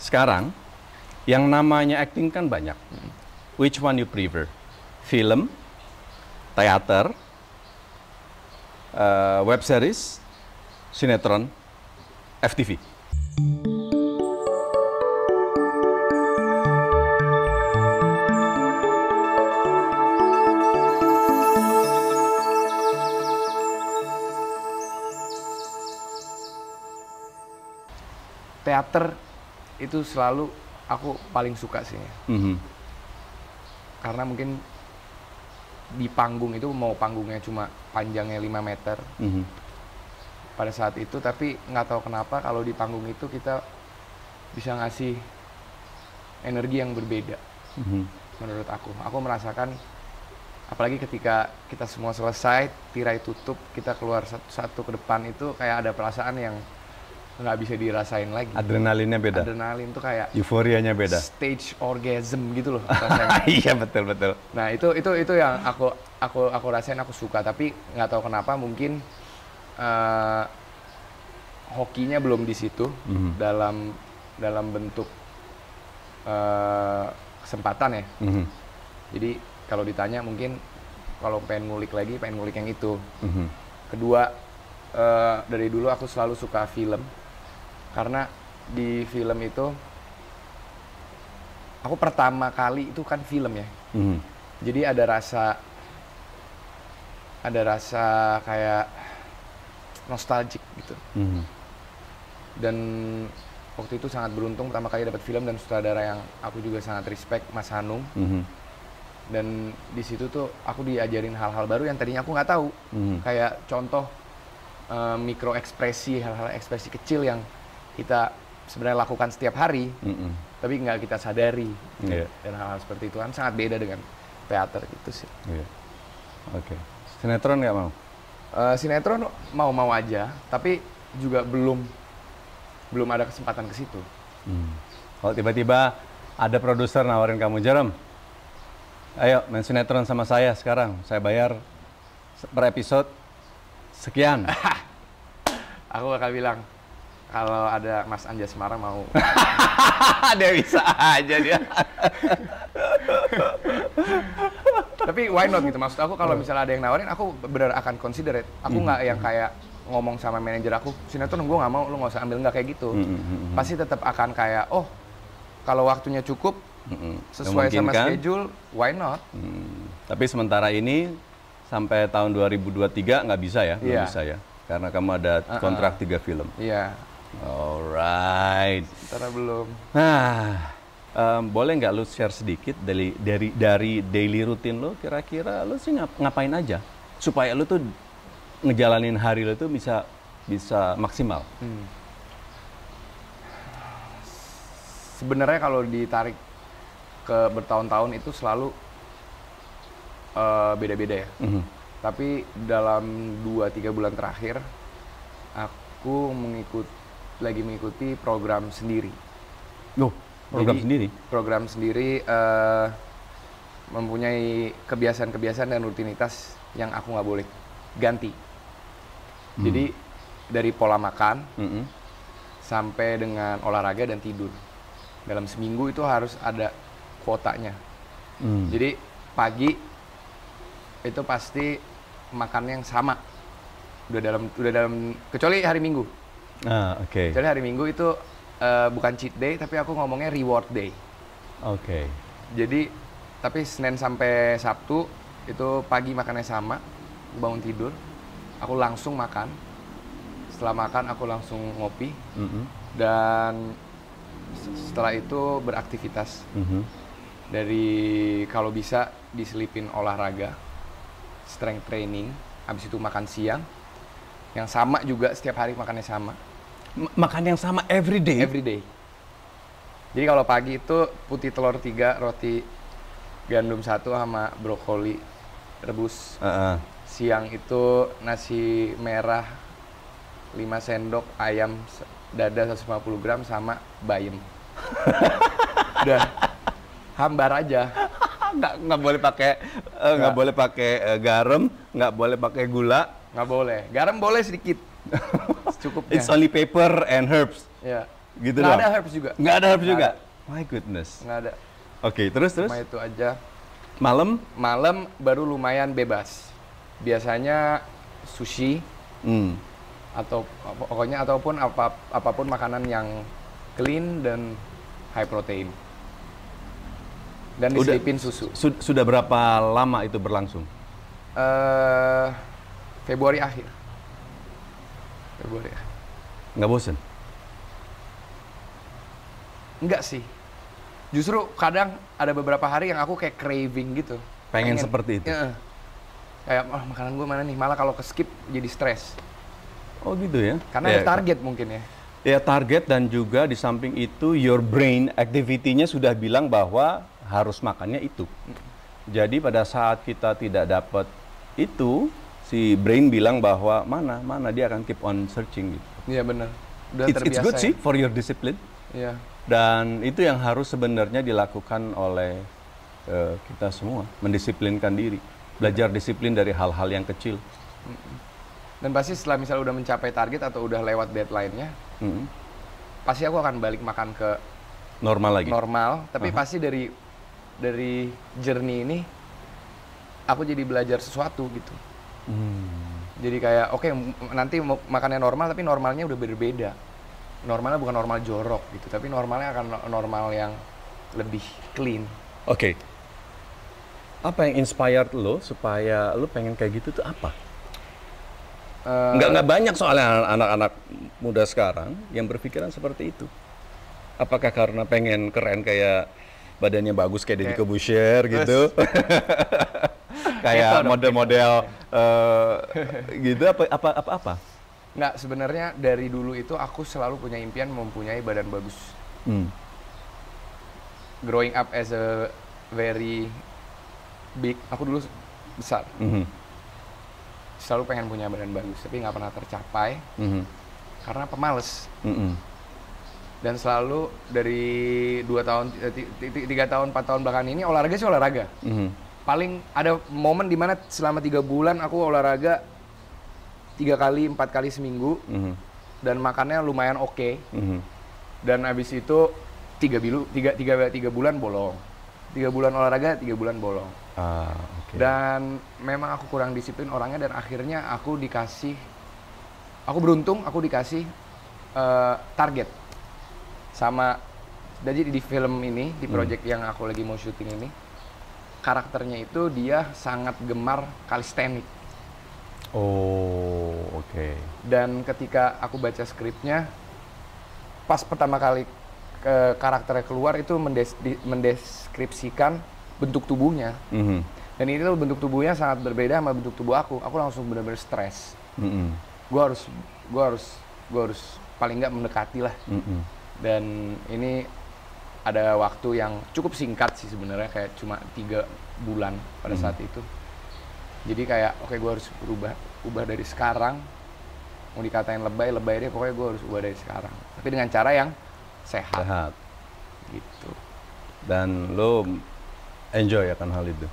Sekarang, yang namanya acting kan banyak. Which one you prefer? Film, teater, web series, sinetron, FTV. Teater itu selalu aku paling suka sih. Karena mungkin di panggung itu mau panggungnya cuma panjangnya 5 meter pada saat itu, tapi nggak tahu kenapa kalau di panggung itu kita bisa ngasih energi yang berbeda. Menurut aku merasakan, apalagi ketika kita semua selesai, tirai tutup, kita keluar satu-satu ke depan, itu kayak ada perasaan yang nggak bisa dirasain lagi. Adrenalinnya beda. Adrenalin tuh kayak euforianya beda. Stage orgasm gitu loh rasanya. Iya, betul. Nah, itu yang aku rasain, aku suka, tapi nggak tahu kenapa mungkin hokinya belum di situ dalam bentuk kesempatan ya. Jadi kalau ditanya mungkin kalau pengen ngulik lagi, pengen ngulik yang itu. Kedua, dari dulu aku selalu suka film. Karena di film itu, aku pertama kali itu kan film ya. Jadi ada rasa kayak nostalgic gitu. Dan waktu itu sangat beruntung pertama kali dapat film dan sutradara yang aku juga sangat respect, Mas Hanung. Dan di situ tuh aku diajarin hal-hal baru yang tadinya aku nggak tahu. Kayak contoh mikro ekspresi, hal-hal ekspresi kecil yang kita sebenarnya lakukan setiap hari, tapi nggak kita sadari. Dan hal-hal seperti itu kan sangat beda dengan teater gitu sih. Oke. Sinetron nggak mau? Sinetron mau aja, tapi juga belum ada kesempatan ke situ. Kalau tiba-tiba ada produser nawarin kamu, Jerem, ayo main sinetron sama saya sekarang, saya bayar per episode sekian. Aku bakal bilang, kalau ada Mas Anja Semarang mau. Dia bisa aja dia. Tapi why not gitu, maksud aku kalau misalnya ada yang nawarin, aku benar akan consider it. Aku nggak yang kayak ngomong sama manajer aku, sinetron gue nggak mau, lu nggak usah ambil, nggak kayak gitu. Pasti tetap akan kayak, oh kalau waktunya cukup, sesuai sama schedule, why not? Tapi sementara ini sampai tahun 2023 nggak bisa ya, belum bisa ya, karena kamu ada kontrak 3 film. Iya. Alright. Sementara belum. Nah, boleh nggak lu share sedikit dari daily rutin lu, kira-kira lu sih ngapain aja supaya lu tuh ngejalanin hari lu tuh bisa maksimal? Sebenarnya kalau ditarik ke bertahun-tahun itu selalu beda-beda ya. Tapi dalam 2-3 bulan terakhir aku lagi mengikuti program sendiri. Program Jadi, sendiri? Program sendiri mempunyai kebiasaan-kebiasaan dan rutinitas yang aku nggak boleh ganti. Jadi dari pola makan sampai dengan olahraga dan tidur. Dalam seminggu itu harus ada kuotanya. Jadi pagi itu pasti makan yang sama. Udah dalam kecuali hari Minggu. Kecuali hari Minggu itu bukan cheat day, tapi aku ngomongnya reward day. Jadi tapi Senin sampai Sabtu itu pagi makannya sama, bangun tidur, aku langsung makan. Setelah makan aku langsung ngopi, dan setelah itu beraktivitas. Dari kalau bisa diselipin olahraga, strength training, habis itu makan siang, yang sama juga setiap hari makannya sama. Makan yang sama every day? Every day. Jadi kalau pagi itu putih telur 3, roti gandum 1 sama brokoli rebus. Siang itu nasi merah 5 sendok, ayam dada 150 gram sama bayam. Udah, hambar aja. Nggak boleh pakai nggak boleh pakai garam, nggak boleh pakai gula. Nggak boleh. Garam boleh sedikit. Cukupnya. It's only pepper and herbs. Ya. gitu Nggak doang. ada herbs juga. Nggak ada herbs Nggak juga. ada. My goodness. Nggak ada. Oke, terus. Cuma itu aja. Malam? Malam baru lumayan bebas. Biasanya sushi atau pokoknya ataupun apapun makanan yang clean dan high protein. Dan diselipin susu. Sudah berapa lama itu berlangsung? Februari akhir. Februari akhir. Nggak bosen? Enggak sih. Justru kadang ada beberapa hari yang aku kayak craving gitu. Pengen seperti itu? Kayak, makanan gue mana nih? Malah kalau ke skip jadi stres. Oh gitu ya? Karena ada target mungkin ya. Ya target, dan juga di samping itu your brain activity-nya sudah bilang bahwa harus makannya itu. Jadi pada saat kita tidak dapat itu, si brain bilang bahwa mana dia akan keep on searching gitu. Iya benar. Udah It's terbiasa. good sih for your discipline. Iya. Dan itu yang harus sebenarnya dilakukan oleh kita semua, mendisiplinkan diri, belajar disiplin dari hal-hal yang kecil. Dan pasti setelah misalnya udah mencapai target atau udah lewat deadline-nya, pasti aku akan balik makan ke normal lagi. Normal, tapi pasti dari journey ini aku jadi belajar sesuatu gitu. Jadi kayak oke, nanti makannya normal tapi normalnya udah berbeda. Normalnya bukan normal jorok gitu, tapi normalnya akan normal yang lebih clean. Oke. Apa yang inspired lo supaya lo pengen kayak gitu tuh apa? Nggak banyak soalnya anak-anak muda sekarang yang berpikiran seperti itu. Apakah karena pengen keren kayak badannya bagus kayak Deddy Corbuzier gitu? Kayak model-model gitu apa? Nggak, sebenarnya dari dulu itu aku selalu punya impian mempunyai badan bagus. Growing up as a very big, aku dulu besar. Selalu pengen punya badan bagus, tapi nggak pernah tercapai karena pemalas. Dan selalu dari 2 tahun, 3 tahun, 4 tahun belakangan ini olahraga sih olahraga. Paling ada momen dimana selama 3 bulan aku olahraga 3 kali, 4 kali seminggu, dan makannya lumayan oke. Dan abis itu 3 bulan bolong, 3 bulan olahraga, 3 bulan bolong. Dan memang aku kurang disiplin orangnya, dan akhirnya aku beruntung aku dikasih target sama. Jadi di film ini, di project yang aku lagi mau syuting ini, karakternya itu dia sangat gemar calisthenics. Oh, oke. Dan ketika aku baca skripnya, pas pertama kali karakternya keluar itu mendeskripsikan bentuk tubuhnya. Dan ini tuh bentuk tubuhnya sangat berbeda sama bentuk tubuh aku. Aku langsung benar-benar stres. Gue harus paling nggak mendekati lah. Dan ini ada waktu yang cukup singkat sih sebenarnya, kayak cuma 3 bulan pada saat itu. Jadi kayak oke, gue harus ubah dari sekarang. Mau dikatain lebay deh, pokoknya gue harus ubah dari sekarang. Tapi dengan cara yang sehat. Gitu. Dan lo enjoy akan hal itu?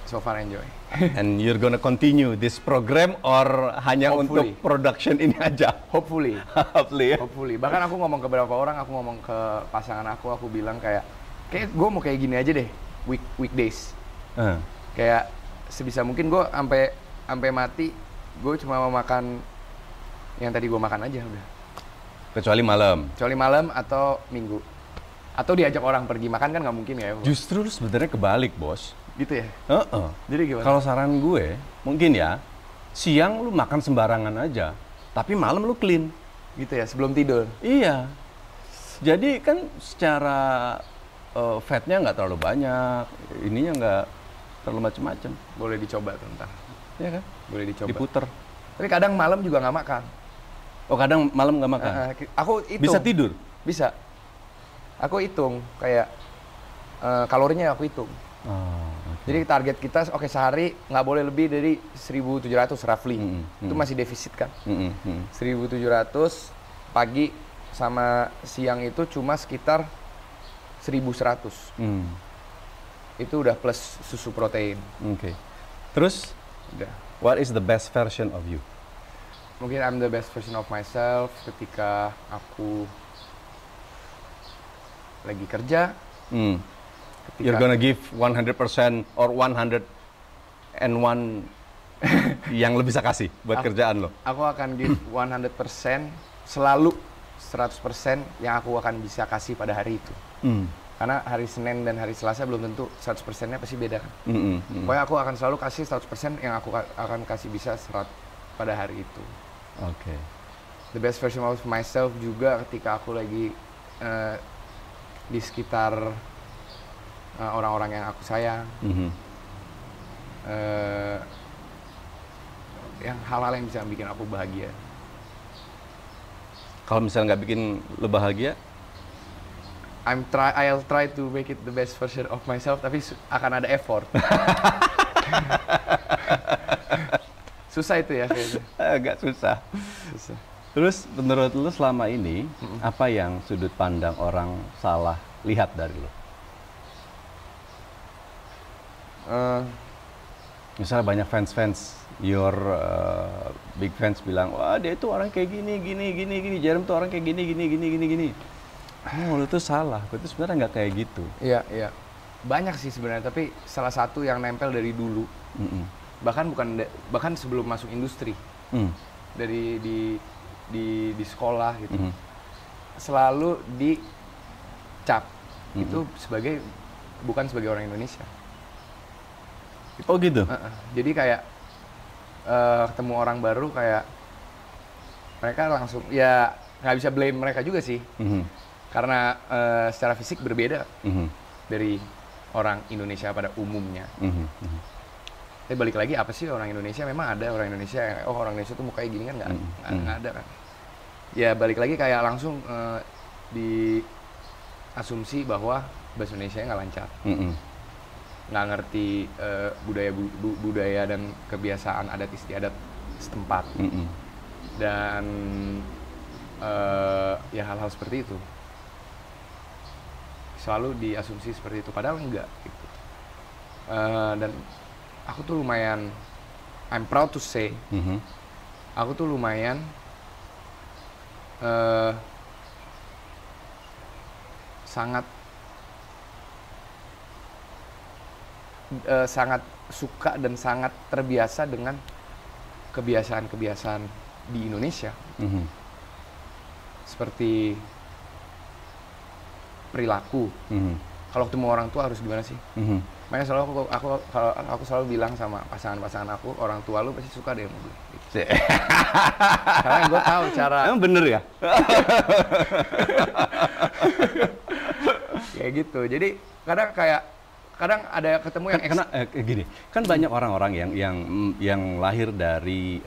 So far enjoy. And you're gonna continue this program or hanya Hopefully. untuk production ini aja? Hopefully. Hopefully ya? Hopefully. Bahkan aku ngomong ke beberapa orang, aku ngomong ke pasangan aku bilang kayak gue mau kayak gini aja deh, weekdays. Kayak sebisa mungkin gue sampai mati, gue cuma mau makan yang tadi gue makan aja udah. Kecuali malam? Kecuali malam atau minggu. Atau diajak orang pergi makan kan nggak mungkin ya. Justru sebenarnya kebalik, bos. Gitu ya? Jadi gimana? Kalau saran gue, mungkin ya, siang lu makan sembarangan aja, tapi malam lu clean. Gitu ya, sebelum tidur? Iya. Jadi kan secara fatnya nggak terlalu banyak, ininya nggak terlalu macem-macem. Boleh dicoba tuh ntar. Iya kan? Boleh dicoba. Diputer. Tapi kadang malam juga nggak makan. Oh, kadang malam nggak makan? Aku hitung. Bisa tidur? Bisa. Aku hitung, kayak kalorinya aku hitung. Jadi target kita, oke, sehari nggak boleh lebih dari 1.700 roughly. Itu masih defisit kan. 1.700 pagi sama siang itu cuma sekitar 1.100. Itu udah plus susu protein. Oke. Terus, udah. What is the best version of you? Mungkin I'm the best version of myself ketika aku lagi kerja. You're gonna give 100% or 101 yang lo bisa kasih buat kerjaan lo. Aku akan give 100%, selalu 100% yang aku akan bisa kasih pada hari itu. Karena hari Senin dan hari Selasa belum tentu 100%-nya pasti beda kan. Pokoknya aku akan selalu kasih 100% yang aku akan kasih bisa pada hari itu. Oke. The best version of myself juga ketika aku lagi di sekitar orang-orang yang aku sayang. Yang hal-hal yang bisa bikin aku bahagia. Kalau misalnya nggak bikin lo bahagia? I'll try to make it the best version of myself, tapi akan ada effort. Susah itu ya kayaknya. Agak susah. Terus menurut lo selama ini, apa yang sudut pandang orang salah lihat dari lo? Misalnya banyak fans your big fans bilang, wah dia itu orang kayak gini, Jerem tuh orang kayak gini. Oh, lu tuh salah, itu sebenarnya nggak kayak gitu. Iya. Banyak sih sebenarnya, tapi salah satu yang nempel dari dulu, bahkan sebelum masuk industri, dari di sekolah gitu, selalu dicap itu bukan sebagai orang Indonesia. Oh gitu. Jadi kayak ketemu orang baru kayak mereka langsung ya nggak bisa blame mereka juga sih, karena secara fisik berbeda dari orang Indonesia pada umumnya. Tapi balik lagi, apa sih orang Indonesia? Memang ada orang Indonesia yang orang Indonesia tuh mukanya gini kan, nggak ada kan. Ya balik lagi kayak langsung di asumsi bahwa bahasa Indonesia nggak lancar. Nggak ngerti budaya dan kebiasaan adat istiadat setempat. Dan ya hal-hal seperti itu selalu diasumsi seperti itu, padahal enggak gitu. Dan aku tuh lumayan, I'm proud to say, aku tuh lumayan sangat suka dan sangat terbiasa dengan kebiasaan-kebiasaan di Indonesia. Seperti perilaku. Kalau ketemu orang tua harus gimana sih? Makanya selalu aku selalu bilang sama pasangan aku, orang tua lu pasti suka deh sama gue. Gitu. Karena gue tahu cara. Emang bener ya? Kayak gitu. Jadi kadang ada ketemu yang gini, kan banyak orang-orang yang lahir dari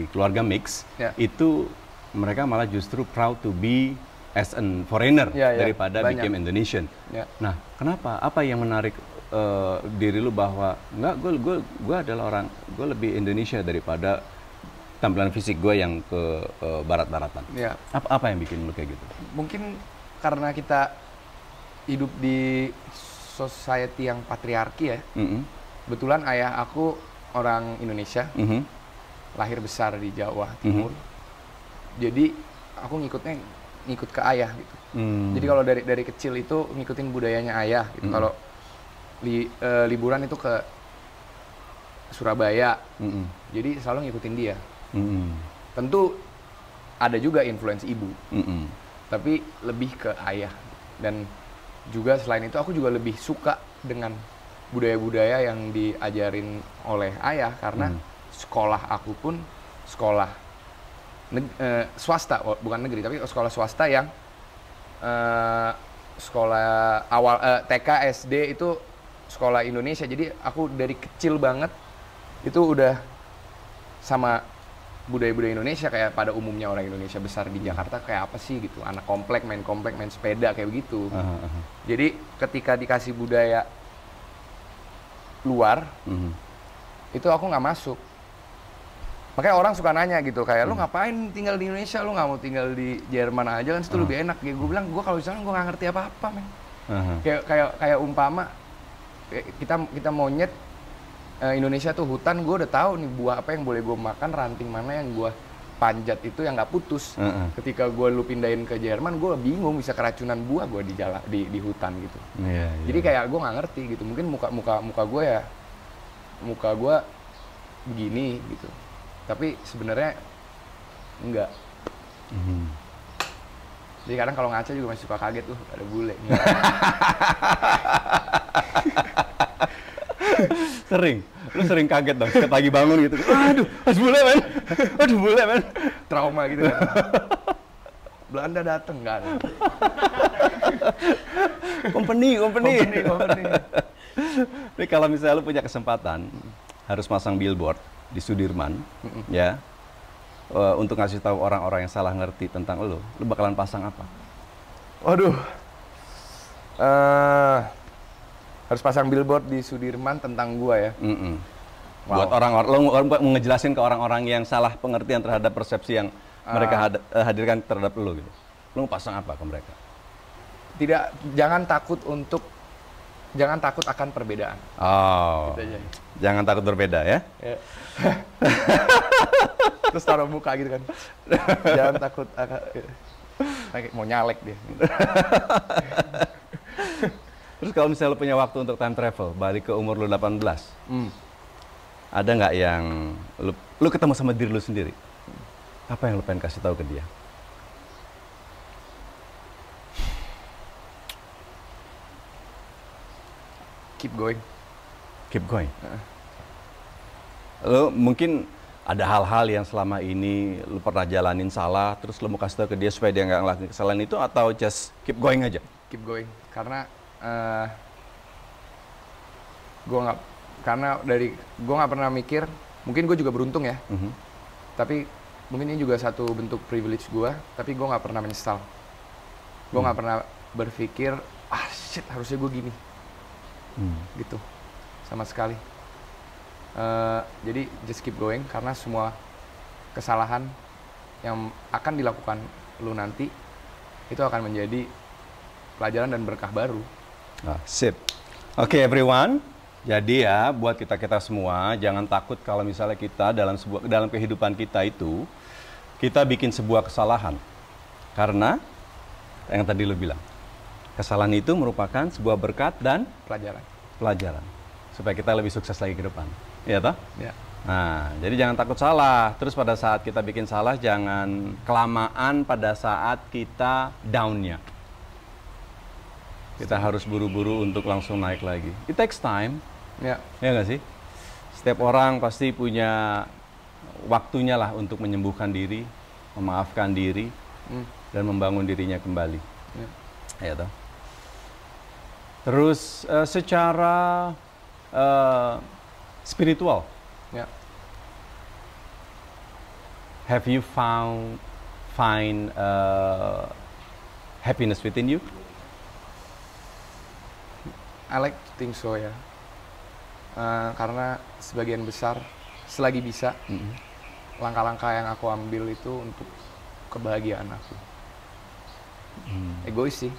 keluarga mix, itu mereka malah justru proud to be as a foreigner daripada become Indonesian. Nah, kenapa? Apa yang menarik diri lu bahwa enggak, gue adalah orang, gue lebih Indonesia daripada tampilan fisik gue yang ke barat-baratan. Apa yang bikin lu kayak gitu? Mungkin karena kita hidup di society yang patriarki ya. Kebetulan ayah aku orang Indonesia, lahir besar di Jawa Timur. Jadi aku ngikut ke ayah gitu. Jadi kalau dari kecil itu ngikutin budayanya ayah gitu. Kalau liburan itu ke Surabaya, jadi selalu ngikutin dia. Tentu ada juga influence ibu, tapi lebih ke ayah. Dan juga selain itu aku juga lebih suka dengan budaya-budaya yang diajarin oleh ayah, karena sekolah aku pun sekolah swasta, bukan negeri, tapi sekolah swasta yang sekolah awal TK, SD itu sekolah Indonesia. Jadi aku dari kecil banget itu udah sama budaya-budaya Indonesia, kayak pada umumnya orang Indonesia besar di Jakarta kayak apa sih gitu, anak komplek, main sepeda kayak begitu. Jadi ketika dikasih budaya luar, itu aku nggak masuk. Makanya orang suka nanya gitu, kayak lu ngapain tinggal di Indonesia, lu nggak mau tinggal di Jerman aja kan, situ lebih enak. Gue bilang, gue kalau di sana gue nggak ngerti apa-apa, men. Kayak umpama kita monyet, Indonesia tuh hutan, gue udah tahu nih buah apa yang boleh gue makan, ranting mana yang gue panjat itu yang nggak putus. Ketika gue lu pindahin ke Jerman, gue bingung bisa keracunan buah gue di jalan di hutan gitu. Jadi kayak gue nggak ngerti gitu. Mungkin muka gue begini gitu. Tapi sebenarnya enggak. Jadi kadang kalau ngaca juga masih suka kaget tuh ada bule. Lu sering kaget dong, pagi bangun gitu. Aduh, bule men. Aduh bule men. Trauma gitu kan. Belanda dateng nggak ada. Company. Tapi kalau misalnya lu punya kesempatan harus masang billboard di Sudirman, ya, untuk ngasih tahu orang-orang yang salah ngerti tentang lu bakalan pasang apa? Waduh. Harus pasang billboard di Sudirman tentang gua ya. Wow. Buat orang-orang, lo mau ngejelasin ke orang-orang yang salah pengertian terhadap persepsi yang mereka hadirkan terhadap lo gitu. Lo mau pasang apa ke mereka? Jangan takut akan perbedaan. Oh. Gitu aja. Jangan takut berbeda ya. Terus taruh muka gitu kan. Jangan takut mau nyalek dia. Terus kalau misalnya lo punya waktu untuk time travel, balik ke umur lo 18, ada nggak yang lo ketemu sama diri lo sendiri? Apa yang lo pengen kasih tahu ke dia? Keep going. Keep going. Lo mungkin ada hal-hal yang selama ini lo pernah jalanin salah, terus lo mau kasih tahu ke dia supaya dia nggak ngelakuin kesalahan itu, atau just keep going aja? Keep going. Karena gue nggak pernah mikir, mungkin gue juga beruntung ya, tapi mungkin ini juga satu bentuk privilege gue, tapi gue nggak pernah menyesal, gue nggak pernah berpikir shit harusnya gue gini, gitu sama sekali. Jadi just keep going, karena semua kesalahan yang akan dilakukan lu nanti itu akan menjadi pelajaran dan berkah baru. Sip. Oke, everyone. Jadi ya, buat kita semua, jangan takut kalau misalnya kita dalam kehidupan kita itu, kita bikin sebuah kesalahan. Karena, yang tadi lo bilang, kesalahan itu merupakan sebuah berkat dan pelajaran. Supaya kita lebih sukses lagi ke depan. Iya toh? Ya. Nah, jadi jangan takut salah. Terus pada saat kita bikin salah, jangan kelamaan pada saat kita down-nya. Kita harus buru-buru untuk langsung naik lagi. It takes time. Ya nggak sih? Setiap orang pasti punya waktunya lah untuk menyembuhkan diri, memaafkan diri, dan membangun dirinya kembali. Ya toh. Terus secara spiritual, have you find happiness within you? I like to think so ya. Karena sebagian besar, selagi bisa, langkah-langkah yang aku ambil itu untuk kebahagiaan aku. Egois sih,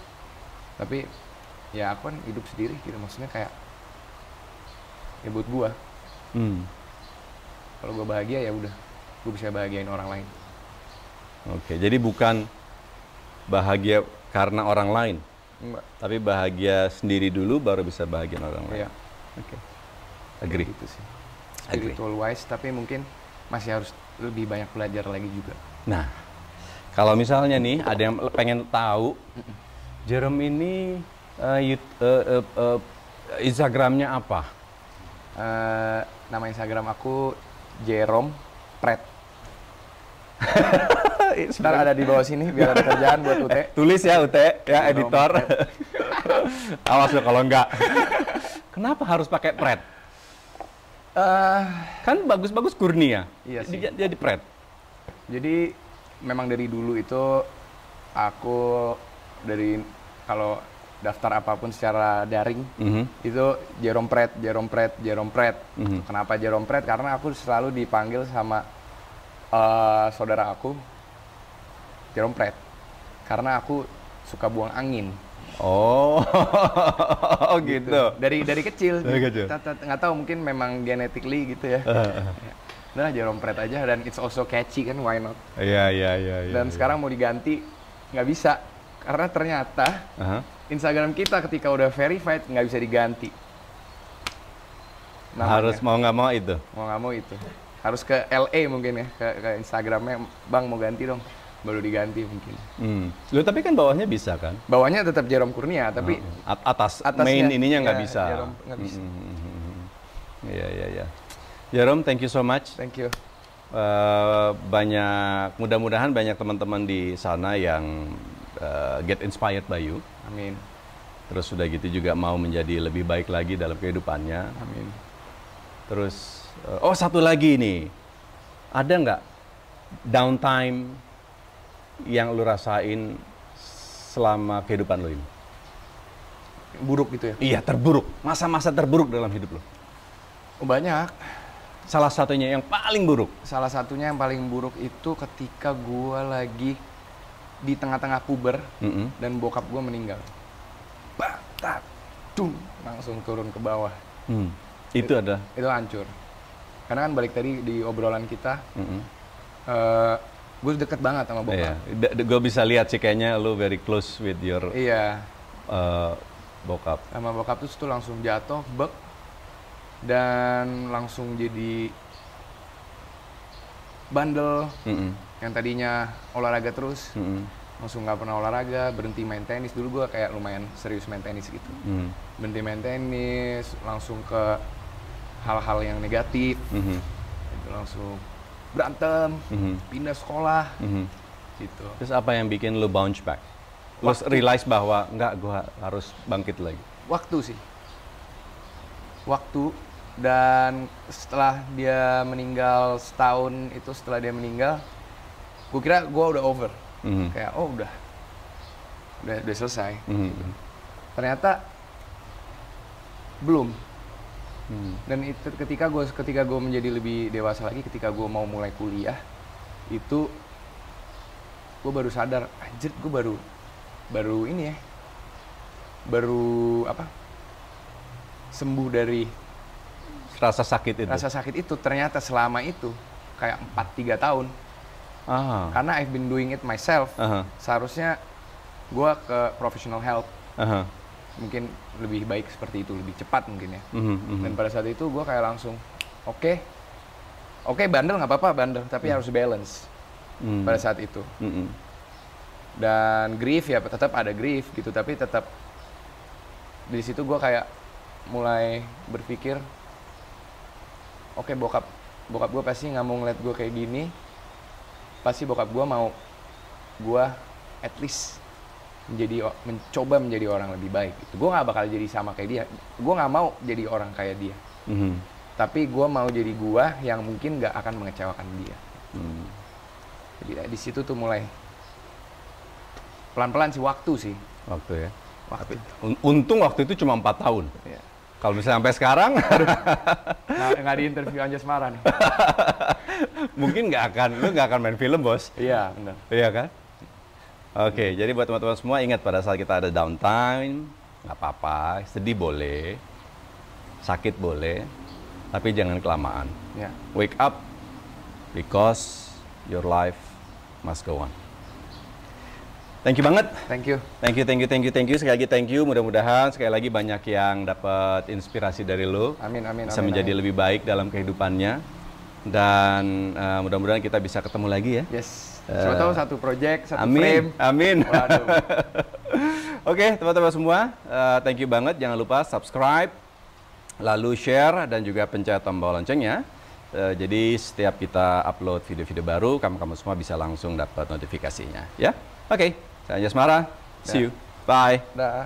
tapi ya aku kan hidup sendiri gitu, maksudnya kayak ya buat gua. Kalau gua bahagia ya udah, gua bisa bahagiain orang lain. Oke, jadi bukan bahagia karena orang lain. Enggak. Tapi bahagia sendiri dulu baru bisa bahagia orang lain. Iya. Oke. Agree. Gitu sih. Spiritual wise, tapi mungkin masih harus lebih banyak belajar lagi juga. Nah, kalau misalnya nih ada yang pengen tahu Jerome ini Instagramnya apa? Nama Instagram aku Jerome Pret. Ntar ada di bawah sini biar ada kerjaan buat Ute. Tulis ya Ute, ya editor. Awas lo kalau enggak. Kenapa harus pakai Pret? Kan bagus-bagus Kurnia. Iya sih. Jadi Pret. Jadi memang dari dulu itu aku kalau daftar apapun secara daring itu Jerome Pret. Kenapa Jerome Pret? Karena aku selalu dipanggil sama saudara aku Jerome Pret, karena aku suka buang angin. Oh, gitu. Dari kecil. Nggak tahu, mungkin memang genetically gitu ya. udah Jerome Pratt aja, dan it's also catchy kan, why not. Iya. Dan sekarang mau diganti nggak bisa, karena ternyata Instagram kita ketika udah verified nggak bisa diganti namanya. Harus mau nggak mau itu. Mau nggak mau itu harus ke LA mungkin ya, ke Instagramnya, bang mau ganti dong, baru diganti mungkin. Lu tapi kan bawahnya bisa kan? Bawahnya tetap Jerome Kurnia, tapi atasnya, main ininya nggak bisa. Jerome nggak bisa. Iya. Jerome, thank you so much. Thank you. Mudah-mudahan banyak teman-teman di sana yang get inspired by you. Amin. Terus sudah gitu juga mau menjadi lebih baik lagi dalam kehidupannya. Amin. Terus, satu lagi nih, ada nggak downtime yang lu rasain selama kehidupan lu ini? Buruk gitu ya? Iya, terburuk. Masa-masa terburuk dalam hidup lu? Banyak. Salah satunya yang paling buruk? Salah satunya yang paling buruk itu ketika gue lagi di tengah-tengah puber dan bokap gue meninggal. Langsung turun ke bawah. Itu ada? Itu hancur. Karena kan balik tadi di obrolan kita, gue deket banget sama bokap. Iya. Gue bisa lihat sih kayaknya lu very close with your bokap. Sama bokap tuh langsung jatuh, dan langsung jadi bandel. Yang tadinya olahraga terus, langsung nggak pernah olahraga, berhenti main tenis. Dulu gue kayak lumayan serius main tenis gitu. Berhenti main tenis, langsung ke hal-hal yang negatif. Itu langsung berantem, pindah sekolah, gitu. Terus apa yang bikin lu bounce back? Lu realize bahwa enggak, gue harus bangkit lagi? Waktu sih. Waktu. Dan setelah dia meninggal, setahun itu setelah dia meninggal, gue kira gue udah over. Kayak, udah selesai. Ternyata belum. Dan itu ketika gue menjadi lebih dewasa lagi, ketika gue mau mulai kuliah, itu gue baru sadar, anjir, gue baru ini ya, sembuh dari rasa sakit itu. Ternyata selama itu kayak 4-3 tahun. Karena I've been doing it myself. Seharusnya gue ke professional help. Mungkin lebih baik seperti itu, lebih cepat mungkin ya. Dan pada saat itu gue kayak langsung, oke, bandel nggak apa-apa, bandel, tapi harus balance. Pada saat itu. Dan grief ya tetap ada grief gitu, tapi tetap di situ gue kayak mulai berpikir, oke, bokap gue pasti nggak mau ngeliat gue kayak gini. Pasti bokap gue mau gue at least mencoba menjadi orang lebih baik. Gitu. Gue nggak bakal jadi sama kayak dia. Gue nggak mau jadi orang kayak dia. Tapi gue mau jadi gue yang mungkin nggak akan mengecewakan dia. Jadi di situ tuh mulai pelan-pelan sih, waktu sih. Waktu ya. Waktu. Untung waktu itu cuma 4 tahun. Iya. Kalau misalnya sampai sekarang, nggak di interview Anjasmara nih. Mungkin lu nggak akan main film, bos. Iya, benar. Iya kan? Oke, jadi buat teman-teman semua, ingat pada saat kita ada downtime, nggak apa-apa, sedih boleh, sakit boleh, tapi jangan kelamaan. Ya. Wake up, because your life must go on. Thank you banget. Thank you. Thank you. Sekali lagi thank you. Mudah-mudahan sekali lagi banyak yang dapat inspirasi dari lo. Amin. Bisa menjadi lebih baik dalam kehidupannya. Dan mudah-mudahan kita bisa ketemu lagi ya. Yes. Siapa tahu satu project, satu frame. Amin. Waduh. Oke, teman-teman semua. Thank you banget. Jangan lupa subscribe, lalu share, dan juga pencet tombol loncengnya. Jadi setiap kita upload video-video baru, kamu semua bisa langsung dapat notifikasinya. Ya? Oke. Saya Anjasmara. See you. Bye. Dah.